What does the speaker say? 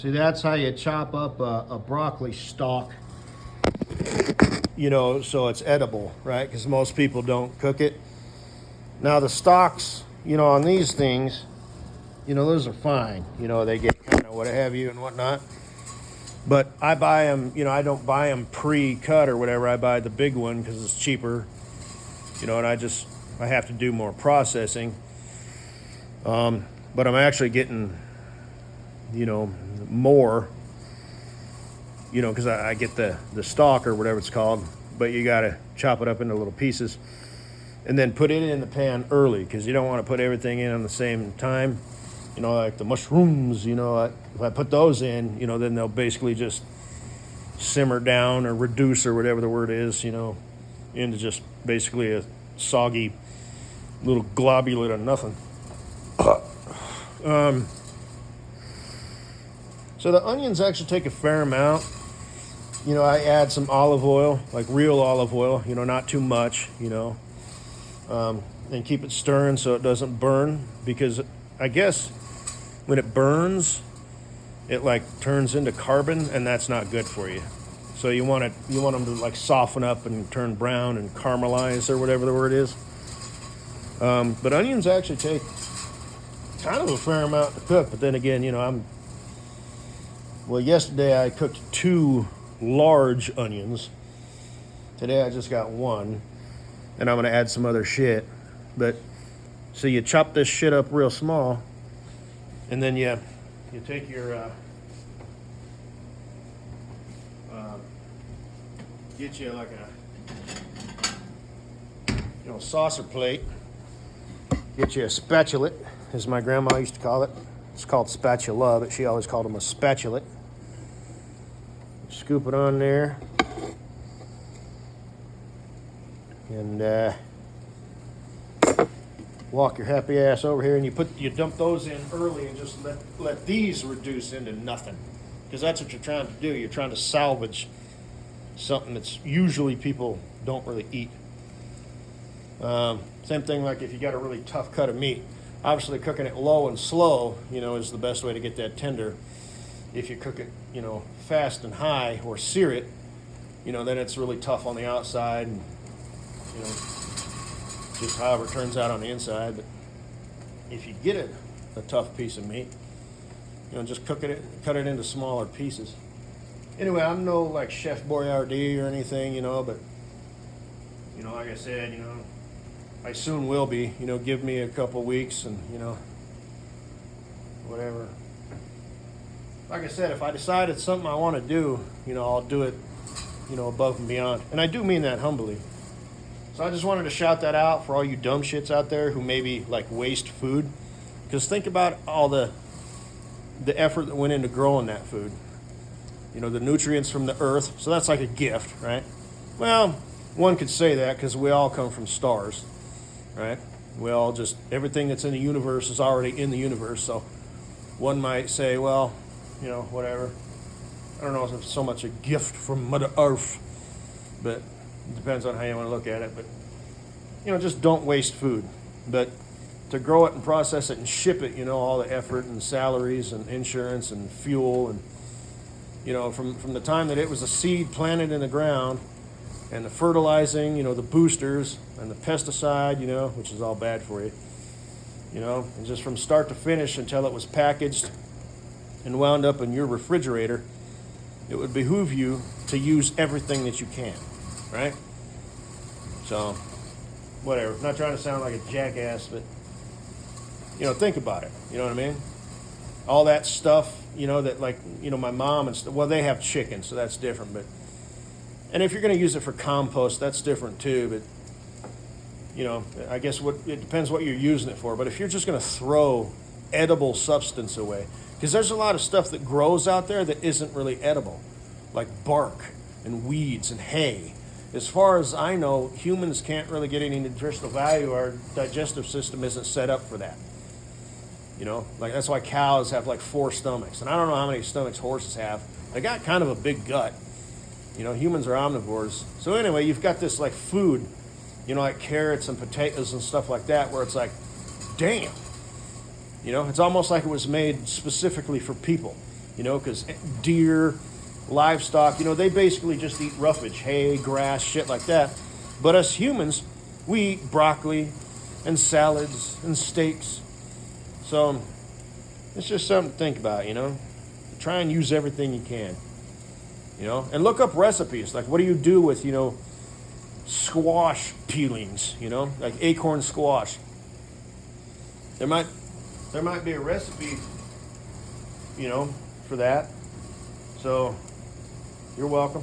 See, that's how you chop up a broccoli stalk, so it's edible, right? Because most people don't cook it. Now, the stalks, on these things, those are fine. They get kind of what have you and whatnot. But I buy them, I don't buy them pre-cut or whatever. I buy the big one because it's cheaper, and I have to do more processing. But I'm actually getting, more, because I get the stalk or whatever it's called, but you got to chop it up into little pieces and then put it in the pan early because you don't want to put everything in on the same time. Like the mushrooms, if I put those in, then they'll basically just simmer down or reduce or whatever the word is, into just basically a soggy little globulate of nothing. So the onions actually take a fair amount. I add some olive oil, like real olive oil, not too much, and keep it stirring so it doesn't burn because I guess when it burns, it like turns into carbon, and that's not good for you. So you want them to like soften up and turn brown and caramelize or whatever the word is. But onions actually take kind of a fair amount to cook. But then again, yesterday I cooked 2 large onions. Today I just got 1, and I'm gonna add some other shit. But so you chop this shit up real small. And then you take your, get you like a, saucer plate. Get you a spatula, as my grandma used to call it. It's called spatula, but she always called them a spatula. Scoop it on there. And, walk your happy ass over here and you dump those in early and just let these reduce into nothing, because that's what you're trying to do. You're trying to salvage something that's usually people don't really eat. Same thing like if you got a really tough cut of meat, obviously cooking it low and slow is the best way to get that tender. If you cook it fast and high or sear it, then it's really tough on the outside and just however it turns out on the inside. But if you get a tough piece of meat, just cut it into smaller pieces. Anyway, I'm no like Chef Boyardee or anything, but like I said, I soon will be. Give me a couple weeks and whatever. Like I said, if I decide it's something I want to do, I'll do it, above and beyond. And I do mean that humbly. So I just wanted to shout that out for all you dumb shits out there who maybe like waste food. Because think about all the effort that went into growing that food. The nutrients from the earth. So that's like a gift, right? Well, one could say that because we all come from stars, right? We all just, everything that's in the universe is already in the universe. So one might say, well, whatever. I don't know if it's so much a gift from Mother Earth, but it depends on how you want to look at it. But, just don't waste food. But to grow it and process it and ship it, all the effort and salaries and insurance and fuel and, from the time that it was a seed planted in the ground and the fertilizing, the boosters and the pesticide, which is all bad for you, and just from start to finish until it was packaged and wound up in your refrigerator, it would behoove you to use everything that you can, right? So, whatever. I'm not trying to sound like a jackass, but, think about it. You know what I mean? All that stuff, that like, my mom and stuff, well, they have chicken, so that's different, but, and if you're going to use it for compost, that's different too, but, I guess it depends what you're using it for, but if you're just going to throw edible substance away, because there's a lot of stuff that grows out there that isn't really edible, like bark and weeds and hay. As far as I know, humans can't really get any nutritional value. Our digestive system isn't set up for that. Like that's why cows have like 4 stomachs. And I don't know how many stomachs horses have. They got kind of a big gut. Humans are omnivores. So anyway, you've got this like food, like carrots and potatoes and stuff like that, where it's like, damn. It's almost like it was made specifically for people. you know, because deer, livestock, you know, they basically just eat roughage, hay, grass, shit like that. But us humans, we eat broccoli and salads and steaks. So it's just something to think about, you know. Try and use everything you can, you know, and look up recipes. Like, what do you do with, you know, squash peelings, you know, like acorn squash? There might be a recipe, you know, for that. So you're welcome.